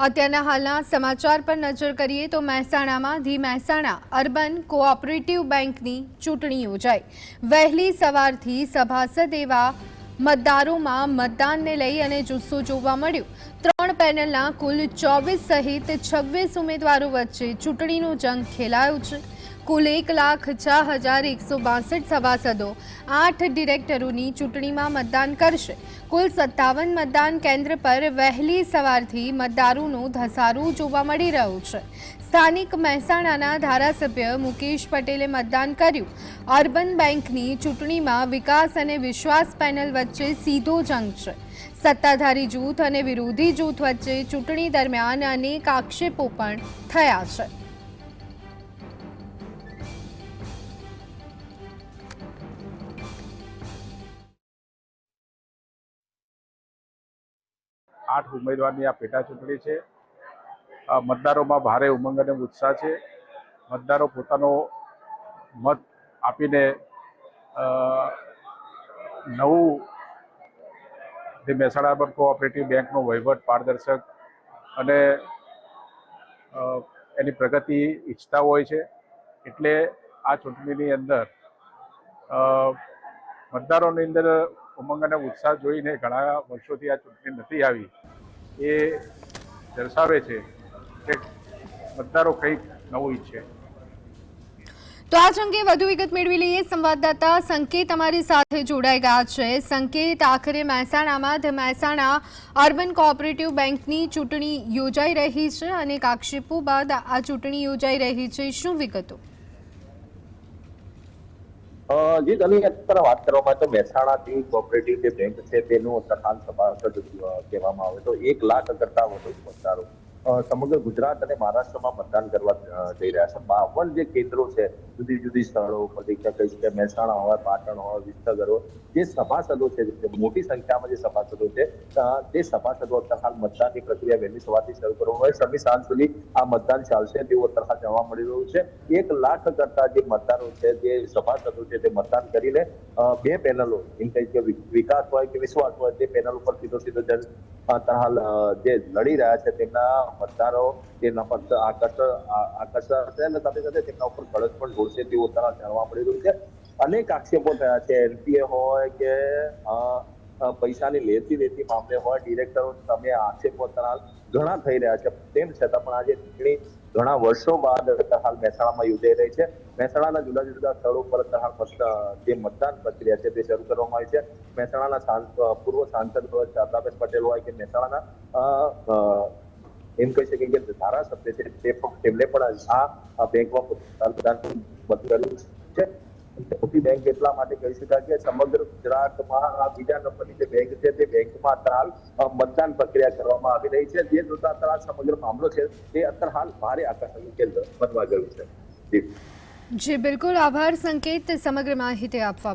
અત્યારના હાલના સમાચાર પર નજર કરીએ તો મહેસાણામાં ધી મહેસાણા અર્બન કોઓપરેટિવ બેંકની ચૂંટણી યોજાઈ। વહેલી સવારથી સભાસદ એવા મતદારોમાં મતદાનને લઈ અને જુસ્સો જોવા મળ્યો। 3 પેનલના કુલ 24 સહિત 26 ઉમેદવારો વચ્ચે ચૂંટણીનો જંગ ખેલાયો છે। कुल 1,06,162 सभासदों 8 डिरेक्टरों चूंटणी में मतदान करशे। कुल 57 मतदान केन्द्र पर वहेली सवारथी मतदारों धसारो जोवा मळी रह्यो छे। स्थानिक महेसाणाना धारासभ्य मुकेश पटेले मतदान कर्युं। अर्बन बेंकनी चूंटणी में विकास और विश्वास पेनल वच्चे सीधो जंग छे। सत्ताधारी जूथ और विरोधी जूथ वच्चे चूंटणी दरमियान अनेक आक्षेपो पण थया छे। आठ उम्मीदवार आ पेटा चूंटणी है। मतदारों में भारे उमंग और उत्साह है। मतदारों पोतानो मत आपीने नवू महेसाणा अर्बन कोऑपरेटिव बैंक नो वहीवट पारदर्शक अने एनी प्रगति इच्छता होय छे। एटले आ चूंटणीनी अंदर मतदारोनी अंदर उमंग और उत्साह जोईने घणा वर्षोथी आ चूंटणी नथी आवी ए दर्शावे छे के मतदारों कंईक नवुं इच्छे। तो आज अंगे વધુ વિગત મેળવી લઈએ। સંવાદદાતા સંકેત અમારી સાથે જોડાઈ ગયા છે। સંકેત, આખરે મહેસાણામાં ધ મહેસાણા અર્બન કોઓપરેટિવ બેંકની ચૂંટણી યોજાઈ રહી છે। અનેક આક્ષેપો બાદ આ ચૂંટણી યોજાઈ રહી છે, શું વિગતો? जी घनी અત્યારે વાત કરવામાં તો મહેસાણાથી કોઓપરેટિવ જે બેંક છે તેનું તખાન સભાસદ કહેવામાં આવે તો 1 લાખ કરતા વધુ મતદારો સમગ્ર ગુજરાત અને મહારાષ્ટ્રમાં મતદાન કરવા જઈ રહ્યા છે। 52 જે કેન્દ્રો છે જુદી જુદી સ્થળો પરથી કહી શકાય મહેસાણા હોય, પાટણ હોય, વિસનગર હોય, જે સભાસદો છે મોટી સંખ્યામાં જે સભાસદો છે તે સભાસદો હાલ મતદાનની પ્રક્રિયા વહેલી સવારથી શરૂ કરવામાં આવે। સમી સાંજ સુધી આ મતદાન ચાલશે તેવું અત્યારે જાણવા મળી રહ્યું છે। 1 લાખ કરતા જે મતદારો છે જે સભાસદો છે તે મતદાન કરીને 2 પેનલો એમ કહી કે વિકાસ હોય કે વિશ્વાસ હોય તે પેનલ ઉપર સીધો હાલ જે લડી રહ્યા છે તેમના મતદારો તેમના પર આકર્ષણ અને સાથે સાથે તેમના ઉપર કળશ પણ ઢોળશે તેવું અત્યારે જાણવા મળી રહ્યું છે। અનેક આક્ષેપો થયા છે, એનપીએ હોય કે પૈસાની લેતી મામલે હોય, ડિરેક્ટરો સામે આક્ષેપો અત્યારે ઘણા થઈ રહ્યા છે। તેમ છતાં પણ આજે ચૂંટણી ઘણા વર્ષો બાદ હાલ મહેસાણામાં યોજાઈ રહી છે। મહેસાણાના જુદા જુદા સ્થળો પર જે મતદાન પ્રક્રિયા છે તે શરૂ કરવામાં આવી છે। મહેસાણાના પૂર્વ સાંસદ હોય શારદાબેન પટેલ હોય કે મહેસાણાના એમ કહી શકીએ કે ધારાસભ્ય છે તેમને પણ આ બેંકમાં મતદાન કર્યું છે। મોટી બેંક એટલા માટે કહી શકાય કે સમગ્ર ગુજરાતમાં આ બીજા નંબરની જે બેંક છે તે બેંકમાં અત્યારે હાલ મતદાન પ્રક્રિયા કરવામાં આવી રહી છે। જે જોતા અત્યારે સમગ્ર મામલો છે તે અત્યારે હાલ ભારે આકર્ષણનું કેન્દ્ર બનવા ગયું છે। જી બિલકુલ, આભાર સંકેત સમગ્ર માહિતી આપવા।